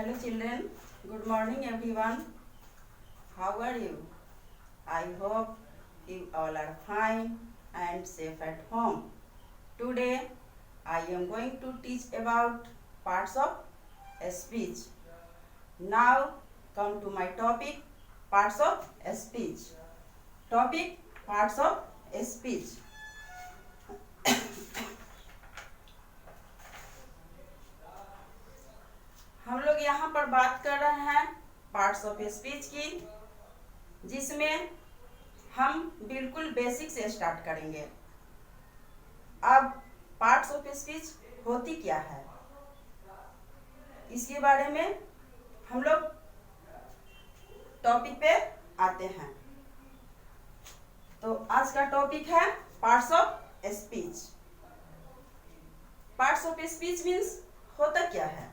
Hello children, good morning everyone. How are you? I hope you all are fine and safe at home. Today I am going to teach about parts of speech. Now come to my topic, parts of speech. Topic, parts of speech. हम लोग यहाँ पर बात कर रहे हैं parts of speech की, जिसमें हम बिल्कुल बेसिक से स्टार्ट करेंगे। अब पार्ट्स ऑफ स्पीच होती क्या है, इसके बारे में हम लोग टॉपिक पे आते हैं। तो आज का टॉपिक है parts of speech. Parts of speech means होता क्या है?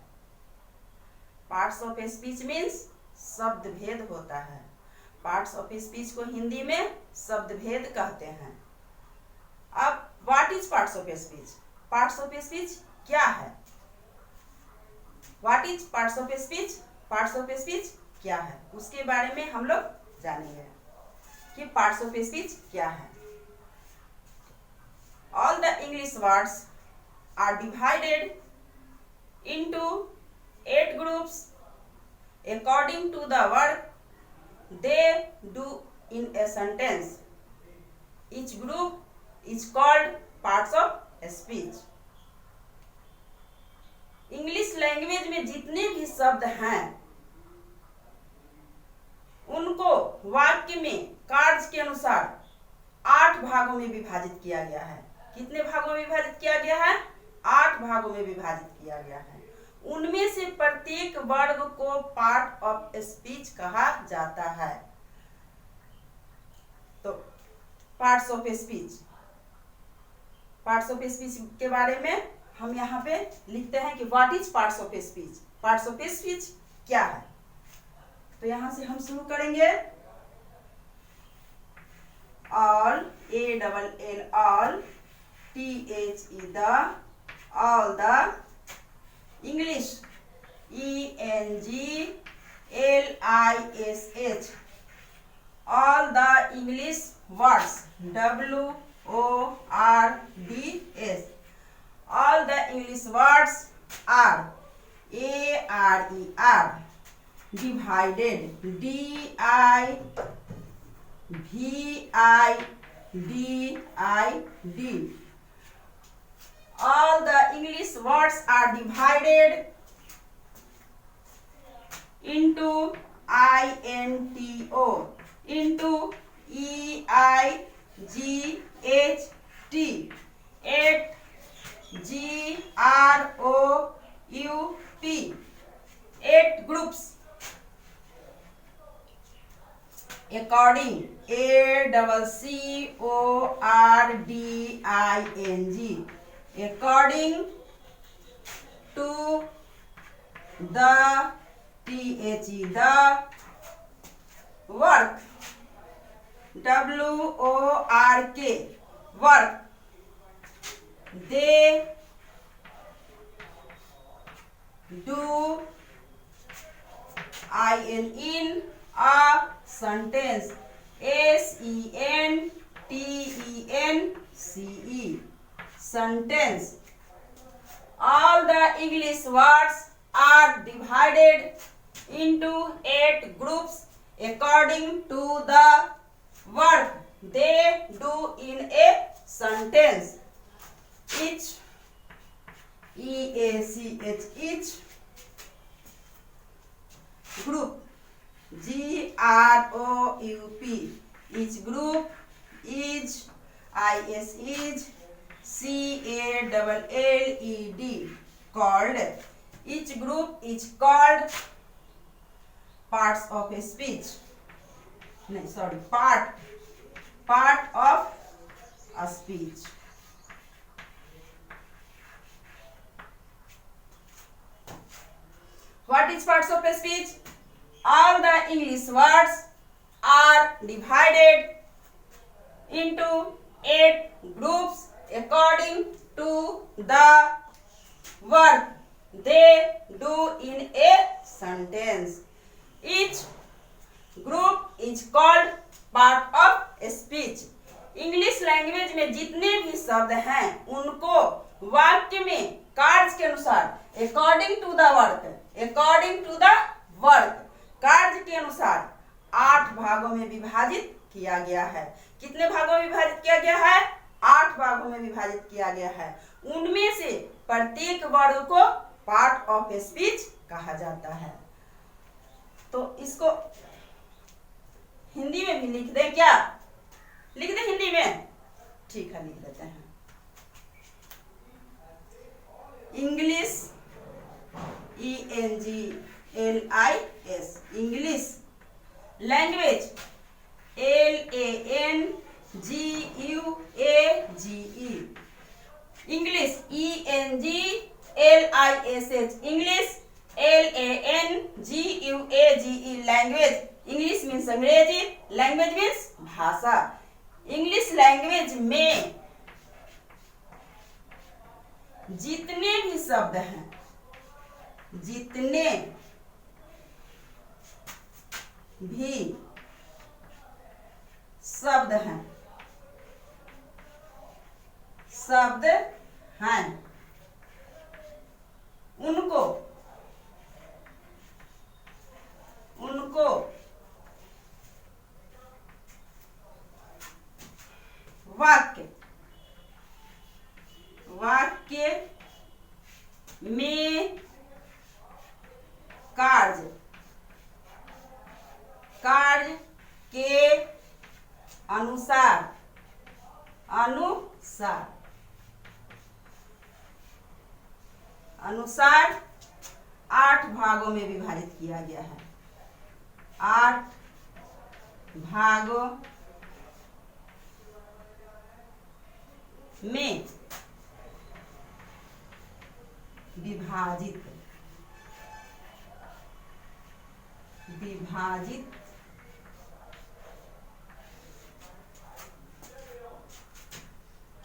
पार्ट्स ऑफ स्पीच मीन्स शब्द भेद होता है। पार्ट्स ऑफ स्पीच को हिंदी में शब्द भेद कहते हैं। अब what is parts of speech? Parts of speech क्या है? What is parts of speech? Parts of speech क्या है, उसके बारे में हम लोग जानेंगे कि पार्ट्स ऑफ स्पीच क्या है। All the English words are divided into 8 groups according to the work they do in a sentence. Each group is called parts of speech. English language में जितने भी शब्द हैं उनको वाक्य में कार्य के अनुसार 8 भागों में विभाजित किया गया है। कितने भागों में विभाजित किया गया है? 8 भागों में विभाजित किया गया है। उनमें से प्रत्येक वर्ग को पार्ट ऑफ स्पीच कहा जाता है। तो parts of speech, parts of speech के बारे में हम यहाँ पे लिखते हैं कि what is parts of speech. Parts of speech क्या है? तो यहाँ से हम शुरू करेंगे। All, ALL, all, THE, the, all the, English, ENGLISH, all the English words, WORDS, all the English words are ARER, divided, DIVIDD. All the English words are divided into INTO, into EIGHT, 8 GROUP, 8 groups according, ACCORDING, according to the, THE, the work, WORK, work, they do, in a sentence, SENTENCE, sentence. All the English words are divided into 8 groups according to the work they do in a sentence. Each, EACH, each group, GROUP, each group is, is, CALLED, called. Each group is called parts of a speech. No, sorry, part of a speech. What is parts of a speech? All the English words are divided into 8 groups according to the work they do in a sentence. Each group is called part of speech. English language में जितने भी शब्द हैं उनको वाक्य में कार्य के अनुसार अकॉर्डिंग टू द वर्क कार्य के अनुसार 8 भागों में विभाजित किया गया है। कितने भागों में विभाजित किया गया है? 8 भागों में विभाजित किया गया है। उनमें से प्रत्येक वर्ग को पार्ट ऑफ स्पीच कहा जाता है। तो इसको हिंदी में भी लिख दें क्या? लिख दें हिंदी में? ठीक है, लिख देते हैं। English ENGLIS English language LANGUAGE English ENGLISH English LANGUAGE language English means अंग्रेजी, लैंग्वेज मीन्स भाषा। इंग्लिश लैंग्वेज में जितने भी शब्द हैं, जितने भी शब्द हैं उनको वाक्य में कार्य के अनुसार 8 भागों में विभाजित किया गया है। 8 भागों में विभाजित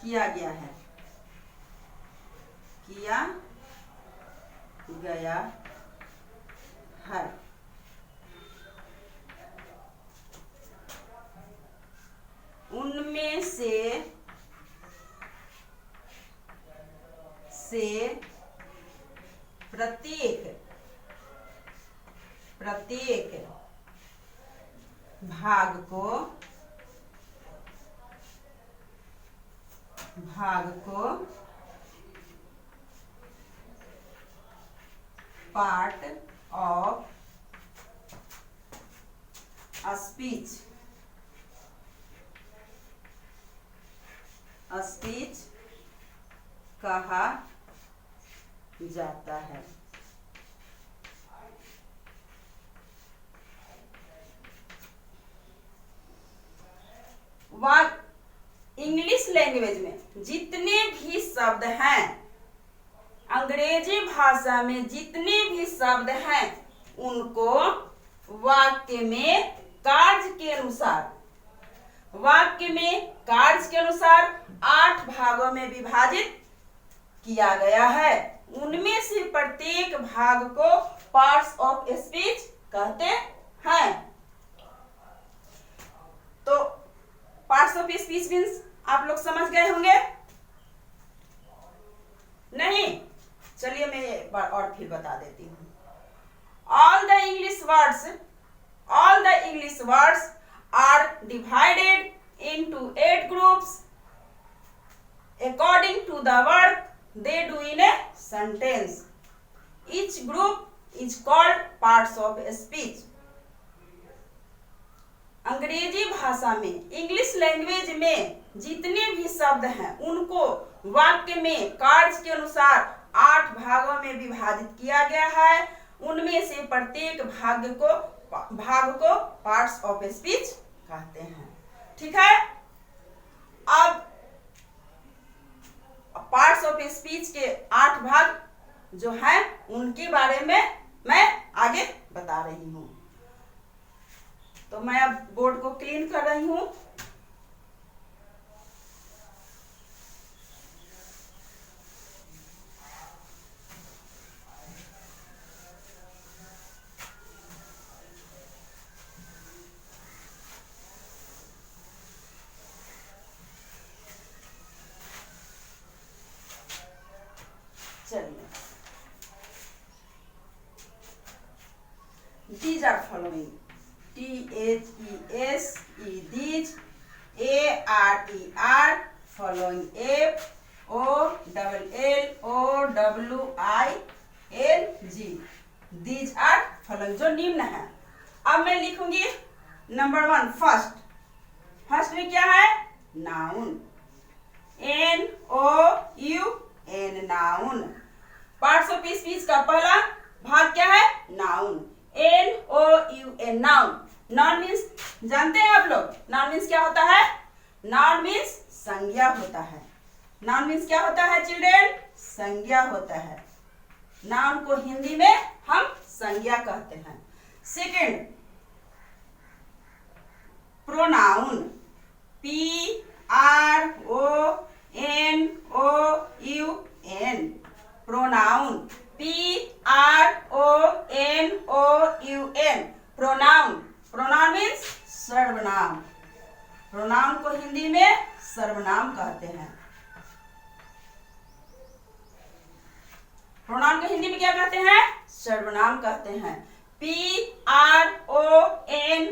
किया गया है। उनमें से प्रत्येक भाग को पार्ट ऑफ स्पीच कहा जाता है। इंग्लिश लैंग्वेज में जितने भी शब्द हैं, अंग्रेजी भाषा में जितने भी शब्द हैं, उनको वाक्य में कार्य के अनुसार 8 भागों में विभाजित किया गया है। उनमें से प्रत्येक भाग को पार्ट्स ऑफ स्पीच कहते हैं। तो पार्ट्स ऑफ स्पीच मीन्स आप लोग समझ गए होंगे? नहीं? चलिए मैं एक बार और फिर बता देती हूँ। All the English words are divided into 8 groups according to the work they do in a sentence. Each group is called parts of speech. अंग्रेजी भाषा में, इंग्लिश लैंग्वेज में जितने भी शब्द हैं उनको वाक्य में कार्य के अनुसार 8 भागों में विभाजित किया गया है। उनमें से प्रत्येक भाग को पार्ट्स ऑफ स्पीच कहते हैं। ठीक है? अब पार्ट्स ऑफ स्पीच के 8 भाग जो हैं उनके बारे में मैं आगे बता रही हूँ। तो मैं अब बोर्ड को क्लीन कर रही हूँ। FRER, following FOLLOWILG. These are following, जो निम्न है. अब मैं लिखूंगी नंबर 1 फर्स्ट. फर्स्ट में क्या है? Noun. NOUN, noun. Parts of speech का पहला भाग क्या है? Noun. NOUN, noun. Noun means जानते हैं आप लोग? नाउन मीन्स क्या होता है? नाउन मीन्स संज्ञा होता है. नाउन मीन्स क्या होता है चिल्ड्रेन? संज्ञा होता है. नाउन को हिंदी में हम संज्ञा कहते हैं. Second, pronoun. PRONOUN, pronoun. PRONOUN, pronoun. Pronoun means सर्वनाम. प्रोनाउन को हिंदी में सर्वनाम कहते हैं. प्रोनाउन को हिंदी में क्या कहते हैं? सर्वनाम कहते हैं. PRONOUN,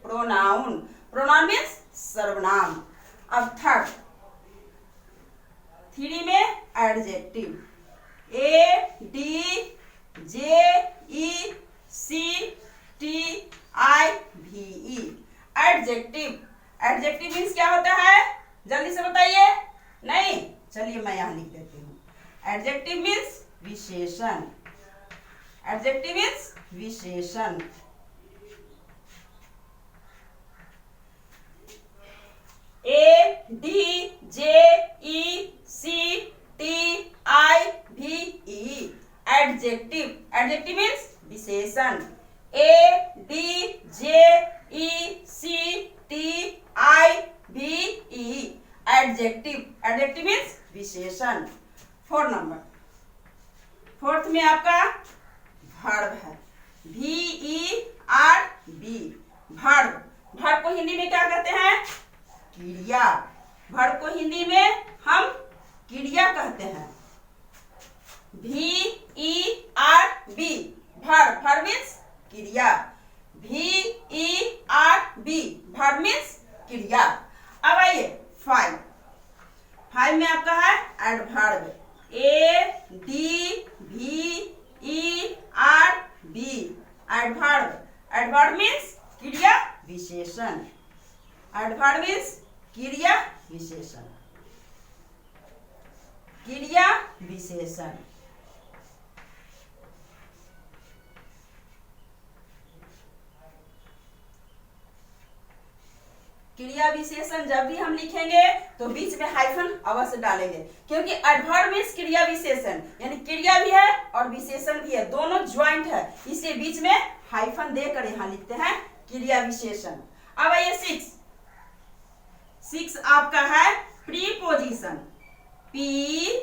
pronoun. प्रोनाउन मीन्स सर्वनाम. अब थर्ड, 3 में adjective. ADJECTIVE, adjective. Adjective means क्या होता है? जल्दी से बताइए. नहीं, चलिए मैं यहां लिख देती हूँ. एडजेक्टिव मीन्स विशेषण. एडजेक्टिव मीन्स विशेषण. ADJECTIVE, adjective. एडजेक्टिव मीन्स विशेषण. ADJECTIVE, adjective. एडजेक्टिव मीन्स विशेषण. 4 नंबर. फोर्थ में आपका वर्ब है. VERB, verb. वर्ब को हिंदी में क्या कहते हैं? क्रिया. वर्ब को हिंदी में हम क्रिया कहते हैं. VERB, verb. वर्ब मीन्स क्रिया. VERB, वर्ब मीन्स क्रिया. अब आइए 5. 5 में आपका है adverb. ADVERB, adverb. Adverb means क्रिया विशेषण. एडवर्ब मीन्स क्रिया विशेषण. क्रिया विशेषण. क्रिया विशेषण जब भी हम लिखेंगे तो बीच में हाइफन अवश्य डालेंगे, क्योंकि एडवर्ब मीन्स क्रिया विशेषण, यानी क्रिया भी है और विशेषण भी है, दोनों ज्वाइंट है, इसलिए बीच में हाइफन देकर यहाँ लिखते हैं क्रिया विशेषण. अब आइए 6 आपका है preposition. PREPOSITION,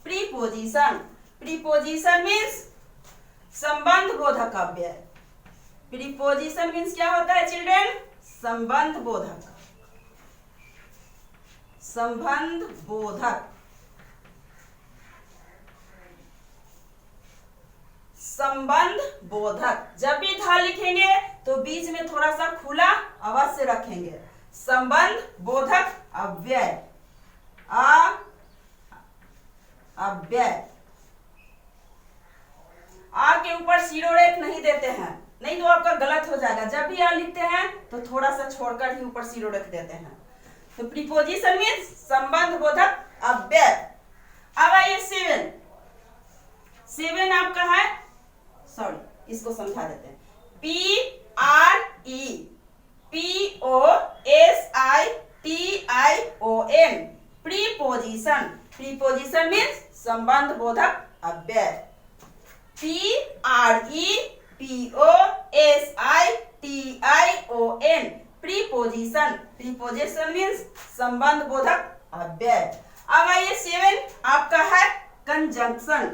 preposition. Preposition means संबंध बोधक अव्यय. प्रीपोजिशन मीन्स क्या होता है चिल्ड्रेन? संबंध बोधक. संबंध बोधक. संबंध बोधक. जब भी धा लिखेंगे तो बीच में थोड़ा सा खुला अवश्य रखेंगे. संबंध बोधक अव्यय. अव्यय. आ के ऊपर शिरोरेख नहीं देते हैं, नहीं तो आपका गलत हो जाएगा. जब भी आ लिखते हैं तो थोड़ा सा छोड़कर ही ऊपर शिरोरेख देते हैं. तो प्रीपोजिशन मीन्स संबंध बोधक अव्यय. अब आइए 7 आपका है, सॉरी इसको समझा देते हैं. PREPOSITION, preposition. प्रीपोजिशन मीन्स संबंध बोधक अव्यय. PREPOSITION, preposition. प्रीपोजिशन मीन्स संबंध बोधक अव्यय. अब आइए 7 आपका है conjunction.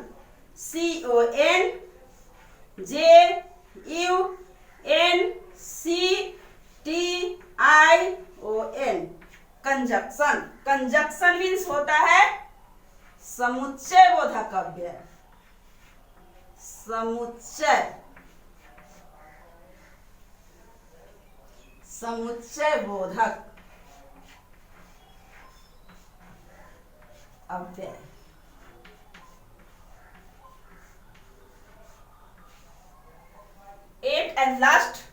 CONJUNCTION, conjunction. Conjunction means होता है समुच्चय बोधक अव्यय. समुच्चय, समुच्चय बोधक अव्यय। एट एंड लास्ट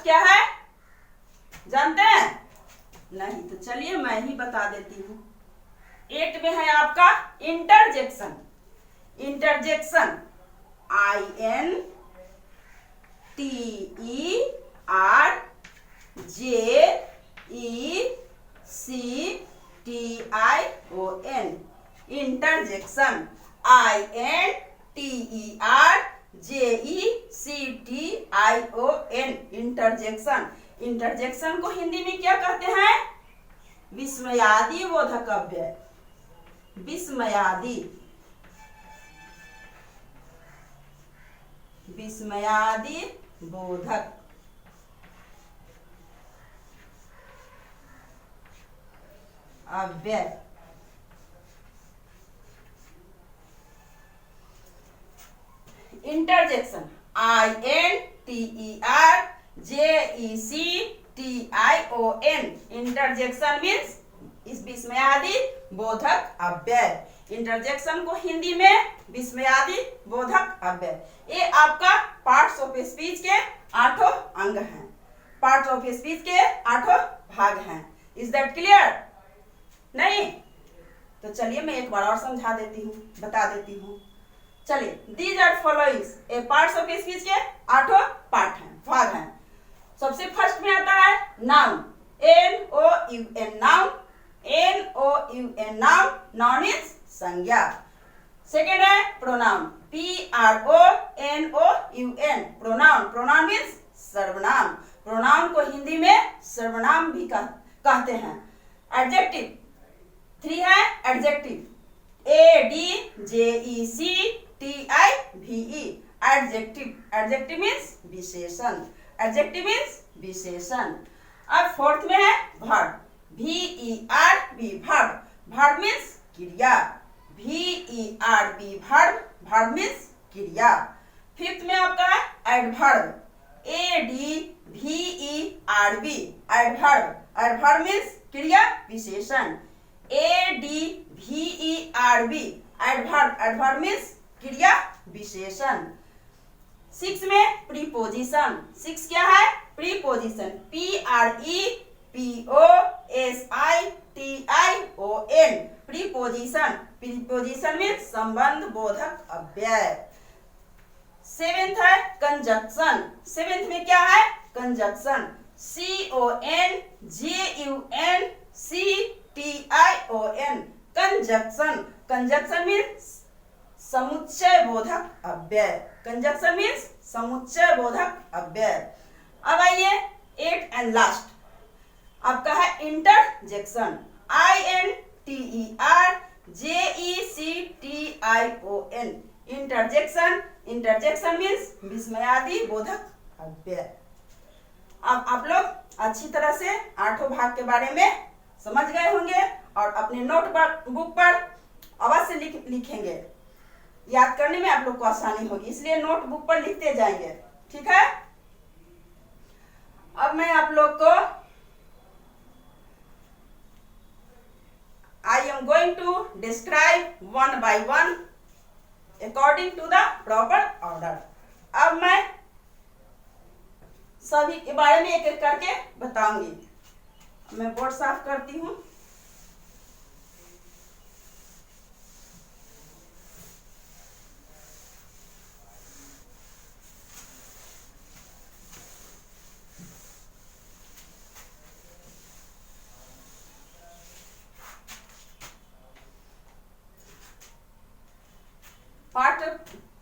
क्या है जानते हैं? नहीं तो चलिए मैं ही बता देती हूँ। 8 में है आपका interjection. Interjection INTERJECTION, interjection INTERJECTION, interjection. Interjection को हिंदी में क्या कहते हैं? विस्मयादि बोधक अव्यय। विस्मयादि बोधक अव्यय। इंटरजेक्शन INTERJECTION, इंटरजेक्शन मीन्स इस विस्मयादि बोधक अव्यय। इंटरजेक्शन को हिंदी में विस्मयादि बोधक अव्यय। ये आपका पार्ट्स ऑफ स्पीच के 8 अंग हैं। पार्ट्स ऑफ स्पीच के 8 भाग हैं। Is that clear? नहीं तो चलिए मैं एक बार और समझा देती हूँ, बता देती हूँ। चलिए, these are followings, a parts of speech के 8 पार्ट हैं, भाग हैं। सबसे फर्स्ट में आता है noun, NOUN, noun. NOUN, noun, noun means संज्ञा। सेकेंड है pronoun, PRONOUN, pronoun. Pronoun means सर्वनाम। प्रोनाउन को हिंदी में सर्वनाम भी कहते हैं। एडजेक्टिव 3 है adjective, ADJECTIVE, adjective. Adjective means विशेषण। एडजेक्टिव मीन्स विशेषण। अब फोर्थ में है verb, VERB, verb. Verb means क्रिया। VERB, verb. वर्ब मीन्स क्रिया। फिफ्थ में आपका है adverb, ADVERB, adverb. Adverb means क्रिया विशेषण। ADVERB, adverb. एडवर्ब मीन्स क्रिया विशेषण। 6 में प्रीपोजिशन। 6 क्या है? Preposition, PREPOSITION, preposition. Preposition means संबंध बोधक अव्यय। 7th है कंजक्शन। 7th में क्या है? Conjunction, CONJUNCTION, conjunction. Conjunction means समुच्चय बोधक अव्यय। कंजक्शन मीन्स समुच्चय बोधक अव्यय। अब आइए 8 एंड लास्ट आपका है interjection, INTERJECTION, interjection. Interjection means विस्मयादि बोधक अव्यय। अब आप लोग अच्छी तरह से 8 भाग के बारे में समझ गए होंगे और अपने नोटबुक पर अवश्य लिखेंगे। याद करने में आप लोग को आसानी होगी, इसलिए नोटबुक पर लिखते जाएंगे, ठीक है? अब मैं आप लोग को I am going to describe one by one according to the proper order. अब मैं सभी के बारे में एक एक करके बताऊंगी। मैं बोर्ड साफ करती हूँ।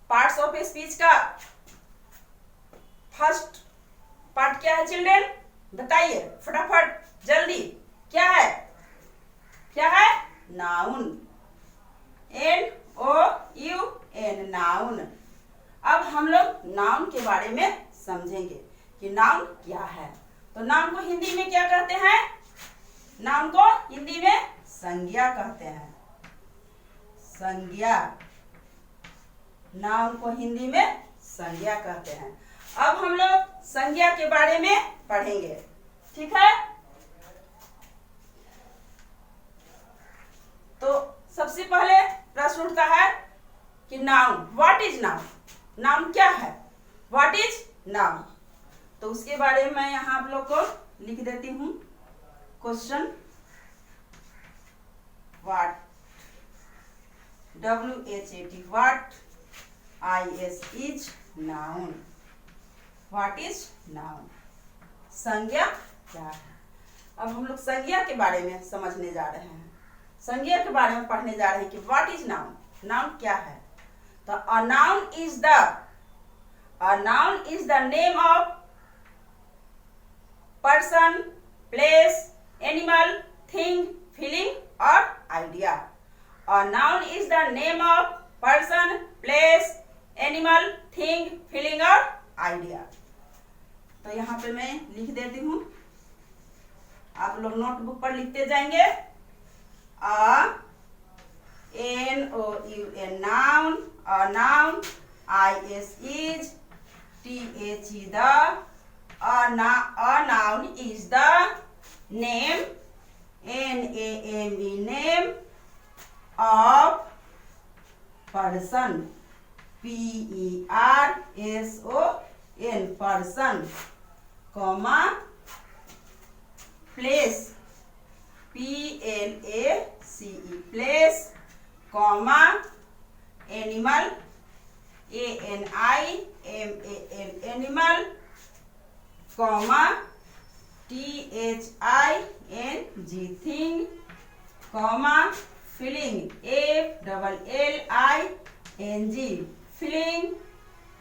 पार्ट्स ऑफ स्पीच का फर्स्ट पार्ट क्या है चिल्ड्रेन? बताइए फटाफट जल्दी। क्या है? क्या है? Noun, NOUN, noun. अब हम लोग नाउन के बारे में समझेंगे कि नाउन क्या है। तो नाउन को हिंदी में क्या कहते हैं? नाउन को हिंदी में संज्ञा कहते हैं। संज्ञा। नाउन को हिंदी में संज्ञा कहते हैं। अब हम लोग संज्ञा के बारे में पढ़ेंगे, ठीक है। तो सबसे पहले प्रश्न उठता है कि noun, what is noun, noun क्या है, व्हाट इज नाउन। तो उसके बारे में मैं यहाँ आप लोग को लिख देती हूँ question, what, WHAT, what, IS is noun, what is noun, संज्ञा क्या है। अब हम लोग संज्ञा के बारे में समझने जा रहे हैं, संज्ञा के बारे में पढ़ने जा रहे हैं कि व्हाट इज नाउन, नाउन क्या है। तो a noun is the name of person, place, animal, thing, feeling और idea. A noun is the name of person, place, animal, thing, feeling और आइडिया। तो यहाँ पे मैं लिख देती हूँ, आप लोग नोटबुक पर लिखते जाएंगे। NOUN, noun, a noun, IS is, THE the, a noun is the name, NAME, name of person, PERSON, person, comma, place, PLACE, place, comma, animal, ANIMAL, animal, comma, THING, thing, comma, feeling, FLLING, feeling,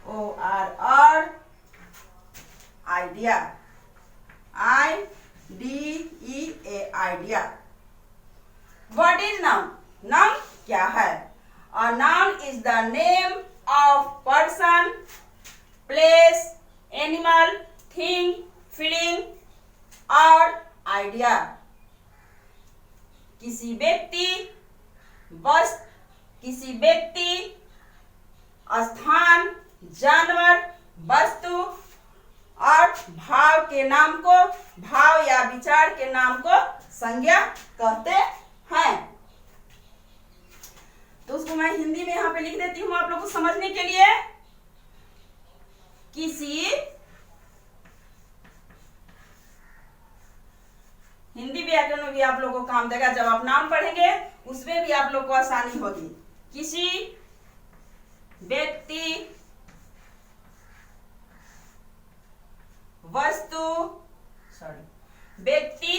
ORR, idea, IDEA, idea। What is noun? Noun क्या है? A noun is the name of person, place, animal, thing, feeling और idea। किसी व्यक्ति, स्थान, जानवर, वस्तु और भाव के नाम को, भाव या विचार के नाम को संज्ञा कहते हैं। तो उसको मैं हिंदी में यहाँ पे लिख देती हूँ आप लोगों को समझने के लिए। किसी, हिंदी व्याकरण में भी आप लोगों को काम देगा, जब आप नाम पढ़ेंगे उसमें भी आप लोग को आसानी होगी। किसी व्यक्ति, वस्तु, व्यक्ति,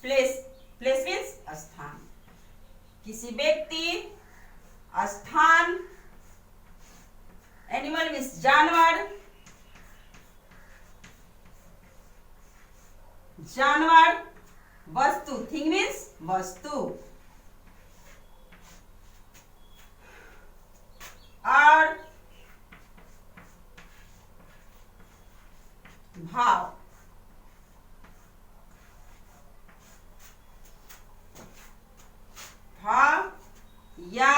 प्लेस मीन्स स्थान, किसी व्यक्ति, स्थान, एनिमल मीन्स जानवर, वस्तु, थिंग मीन्स वस्तु और भाव। भाव या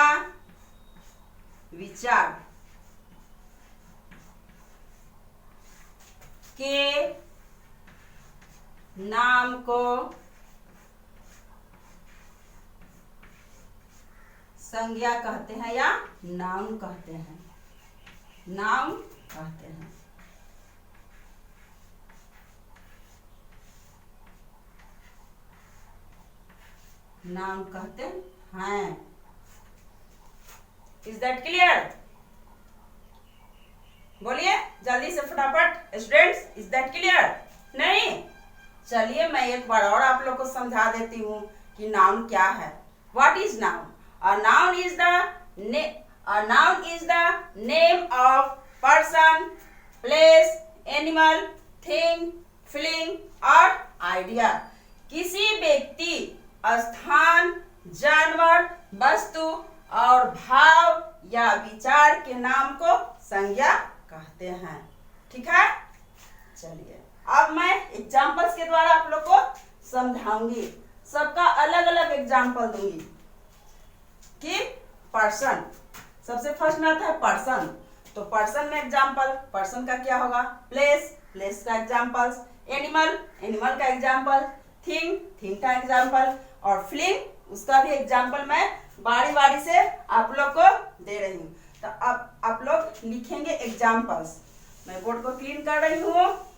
विचार के नाम को संज्ञा कहते हैं या नाउन कहते हैं, नाउन कहते हैं। नाउन कहते हैं। Is that clear? बोलिए जल्दी से फटाफट स्टूडेंट्स, इज दैट क्लियर? नहीं? चलिए मैं एक बार और आप लोग को समझा देती हूँ कि नाउन क्या है। What is noun? A noun is the name of person, place, animal, thing, feeling और idea। किसी व्यक्ति, स्थान, जानवर, वस्तु और भाव या विचार के नाम को संज्ञा कहते हैं। ठीक है? चलिए अब मैं एग्जाम्पल्स के द्वारा आप लोग को समझाऊंगी, सबका अलग अलग एग्जाम्पल दूंगी। कि पर्सन, सबसे फर्स्ट में आता है पर्सन, तो पर्सन में एग्जाम्पल, पर्सन का क्या होगा? प्लेस, प्लेस का एग्जाम्पल्स, एनिमल, एनिमल का एग्जाम्पल, थिंग, थिंग का एग्जाम्पल, और फिल्म, उसका भी एग्जाम्पल मैं बारी बारी से आप लोग को दे रही हूँ। तो अब आप लोग लिखेंगे एग्जाम्पल्स। मैं बोर्ड को क्लीन कर रही हूँ।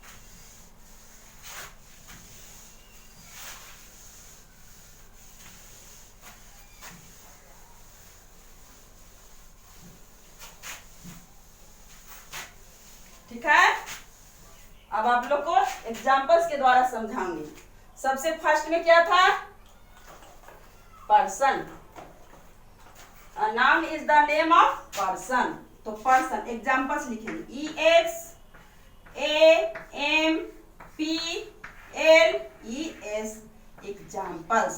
ठीक है, अब आप लोग को एग्जाम्पल्स के द्वारा समझाऊंगी। सबसे फर्स्ट में क्या था? Person, A noun is the name of person. तो पर्सन एग्जाम्पल्स लिखेंगे EXAMPLES examples,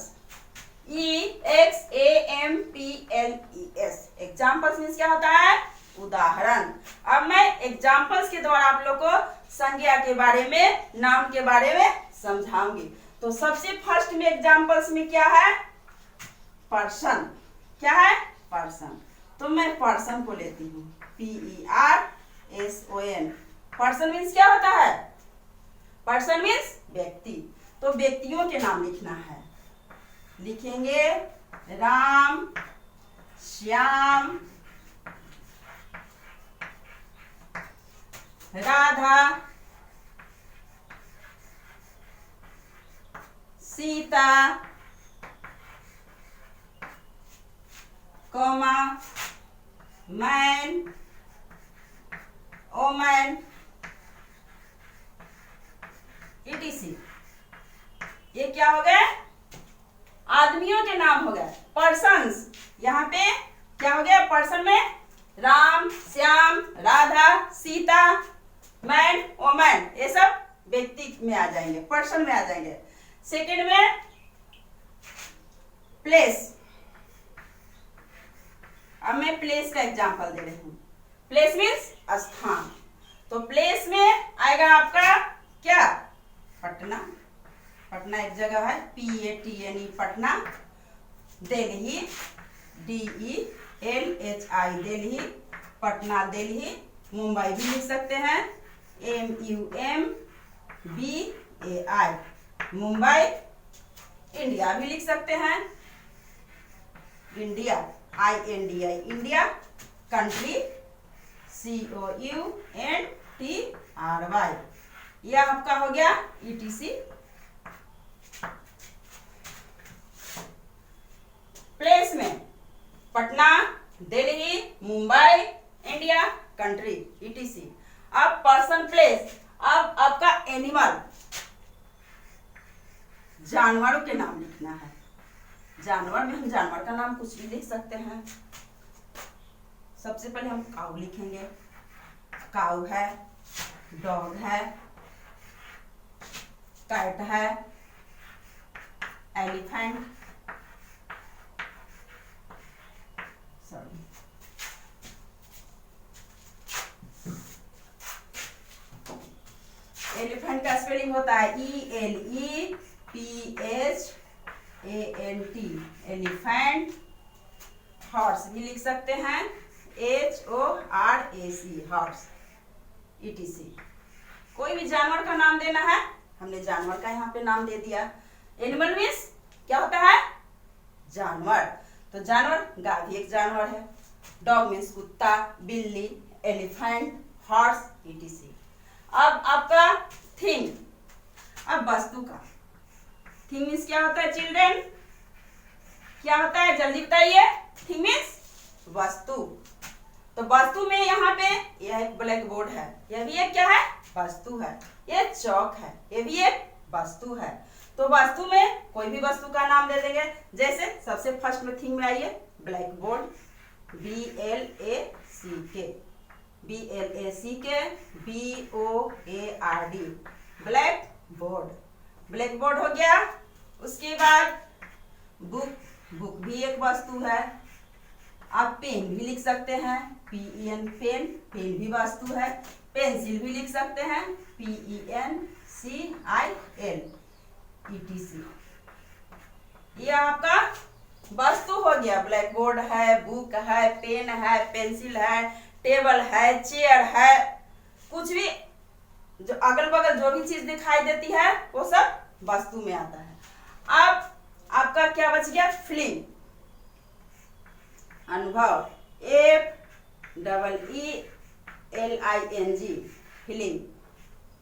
EXAMPLES examples means क्या होता है? उदाहरण। अब मैं एग्जाम्पल्स के द्वारा आप लोग को संज्ञा के बारे में, नाउन के बारे में समझाऊंगी। तो सबसे फर्स्ट में एग्जाम्पल्स में क्या है? पर्सन। क्या है? पर्सन। तो मैं पर्सन को लेती हूँ, PERSON। पर्सन मीन्स क्या होता है? पर्सन मीन्स व्यक्ति। तो व्यक्तियों के नाम लिखना है। लिखेंगे Ram, Shyam, Radha, Sita, comma, man, woman, ETC। ये क्या हो गए? आदमियों के नाम हो गए, पर्सन्स। यहाँ पे क्या हो गया? पर्सन में राम, श्याम, राधा, सीता, मैन, वोमैन, ये सब व्यक्ति में आ जाएंगे, पर्सन में आ जाएंगे। सेकंड में प्लेस। अब मैं प्लेस का एग्जांपल दे रही हूँ। प्लेस मीन्स स्थान। तो प्लेस में आएगा आपका क्या? पटना। पटना एक जगह है, PATNE पटना। दिल्ली, DELHI दिल्ली। पटना दिल्ली। मुंबई भी लिख सकते हैं, MUMBAI मुंबई। इंडिया भी लिख सकते हैं, India, INDI India. Country, COUNTRY। यह आपका हो गया ETC। प्लेस में Patna, Delhi, Mumbai, India, country, ETC। अब पर्सन, प्लेस। अब आपका एनिमल, जानवरों के नाम लिखना है। जानवर में हम जानवर का नाम कुछ भी लिख सकते हैं। सबसे पहले हम काऊ लिखेंगे। काऊ है, डॉग है, कैट है, एलिफेंट, सॉरी, एलिफेंट का स्पेलिंग होता है ELEPHANT, एलिफेंट। हॉर्स भी लिख सकते हैं, HORAC, हॉर्स, ETC। कोई भी जानवर का नाम देना है, हमने जानवर का यहाँ पे नाम दे दिया। एनिमल मीन्स क्या होता है? जानवर। तो जानवर, गाय भी एक जानवर है। डॉग मीन्स कुत्ता, बिल्ली, एलिफेंट, हॉर्स, ETC। अब आपका थिंग। अब वस्तु का थिंग मीन्स क्या होता है चिल्ड्रेन? क्या होता है जल्दी बताइए? थिंग मीन्स वस्तु। तो वस्तु में यहाँ पे यह एक ब्लैक बोर्ड है, यह भी एक क्या है? वस्तु है। यह चौक है, यह भी एक वस्तु है। तो वस्तु में कोई भी वस्तु का नाम दे देंगे। जैसे सबसे फर्स्ट में थिंग में आइए, black board, BLACK, black board. Black board हो गया। उसके बाद बुक, बुक भी एक वस्तु है। आप पेन भी लिख सकते हैं, PEN पेन, पेन भी वस्तु है। पेंसिल भी लिख सकते हैं, PENCIL, ETC। ये आपका वस्तु हो गया, ब्लैक बोर्ड है, बुक है, पेन है, पेंसिल है, टेबल है, चेयर है, कुछ भी जो अगल बगल जो भी चीज दिखाई देती है वो सब वस्तु में आता है। अब आपका क्या बच गया, फीलिंग, अनुभव, FEELING, feeling.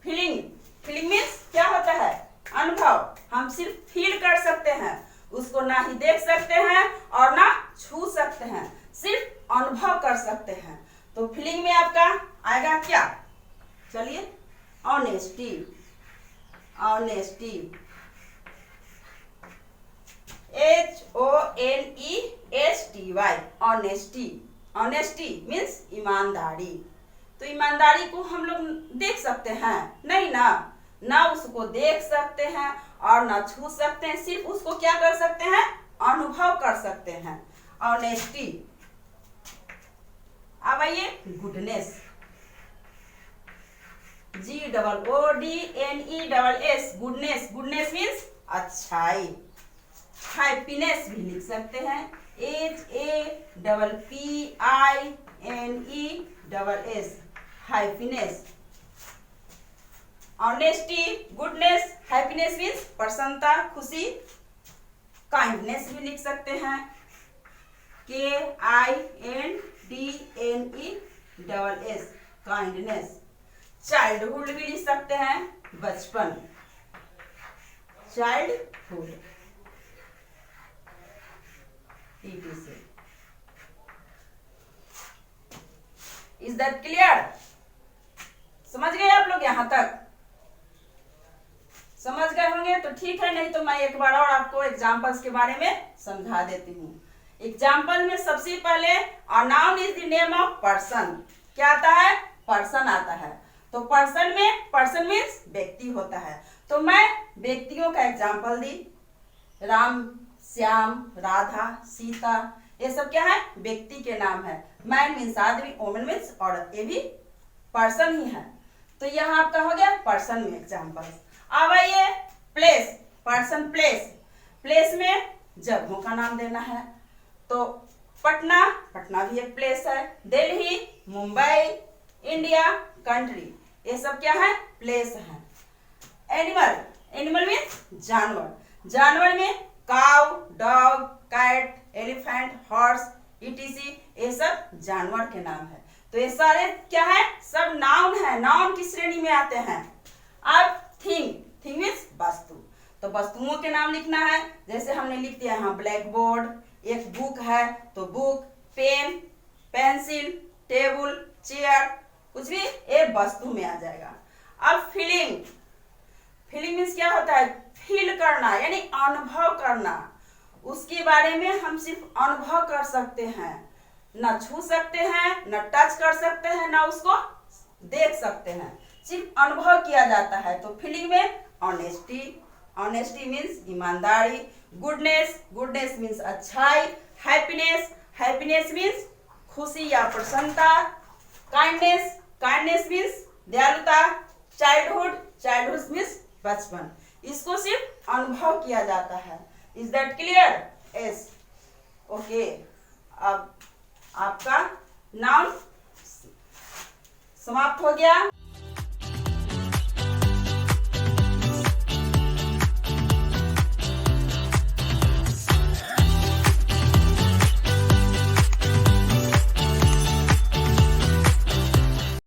Feeling feeling means क्या होता है, अनुभव। हम सिर्फ फील कर सकते हैं, उसको ना ही देख सकते हैं और ना छू सकते हैं, सिर्फ अनुभव कर सकते हैं। तो फीलिंग में आपका आएगा क्या, चलिए, honesty, honesty, HONESTY, honesty. Honesty means ईमानदारी। तो ईमानदारी को हम लोग देख सकते हैं नहीं ना, ना उसको देख सकते हैं और ना छू सकते हैं, सिर्फ उसको क्या कर सकते हैं, अनुभव कर सकते हैं, ऑनेस्टी। अब आइए goodness, GOODNESS, goodness. Goodness means अच्छाई। हैप्पीनेस भी लिख सकते हैं, HAPPINESS, happiness. Honesty, goodness, happiness means प्रसन्नता, खुशी। काइंडनेस भी लिख सकते हैं, KINDNESS, काइंडनेस। चाइल्डहुड भी लिख सकते हैं, बचपन, चाइल्डहुड, से। Is that clear? समझ गए आप लोग? यहां तक समझ गए होंगे तो ठीक है, नहीं तो मैं एक बार और आपको एग्जांपल्स के बारे में समझा देती हूँ। एग्जांपल में सबसे पहले अ noun is the name of person. क्या आता है, पर्सन आता है। तो पर्सन में, पर्सन मीन्स व्यक्ति होता है। तो मैं व्यक्तियों का एग्जांपल दी, राम, श्याम, राधा, सीता, ये सब क्या है, व्यक्ति के नाम है। मैन मीन्स आदमी, वोमेन मीन्स औरत, ये भी पर्सन ही है। तो यहाँ आपका हो गया पर्सन में एग्जांपल। अब आइए प्लेस, पर्सन प्लेस। प्लेस में जगहों का नाम देना है। तो पटना, पटना भी एक प्लेस है। दिल्ली, मुंबई, इंडिया, कंट्री, ये सब क्या है, प्लेस है। एनिमल, एनिमल मीन्स जानवर। जानवर में cow, dog, cat, elephant, horse, etc, ये सब जानवर के नाम है। तो ये सारे क्या है, सब नाउन है, नाउन की श्रेणी में आते हैं। अब थिंग, थिंग मीन्स वस्तु। तो वस्तुओं के नाम लिखना है, जैसे हमने लिख दिया यहाँ ब्लैक बोर्ड, एक बुक है तो book, pen, pencil, table, chair, कुछ भी ये वस्तु में आ जाएगा। अब फीलिंग, फीलिंग मीन्स क्या होता है, फील करना, यानी अनुभव करना। उसके बारे में हम सिर्फ अनुभव कर सकते हैं, ना छू सकते हैं, ना टच कर सकते हैं, ना उसको देख सकते हैं, सिर्फ अनुभव किया जाता है। तो फीलिंग में ऑनेस्टी, ऑनेस्टी मीन्स ईमानदारी। गुडनेस, गुडनेस मीन्स अच्छाई। हैप्पीनेस, हैप्पीनेस मीन्स खुशी या प्रसन्नता। काइंडनेस, काइंडनेस मीन्स दयालुता। चाइल्डहुड, चाइल्डहुड मीन्स बचपन। इसको सिर्फ अनुभव किया जाता है। Is that clear? Yes, okay. अब आपका नाउन समाप्त हो गया।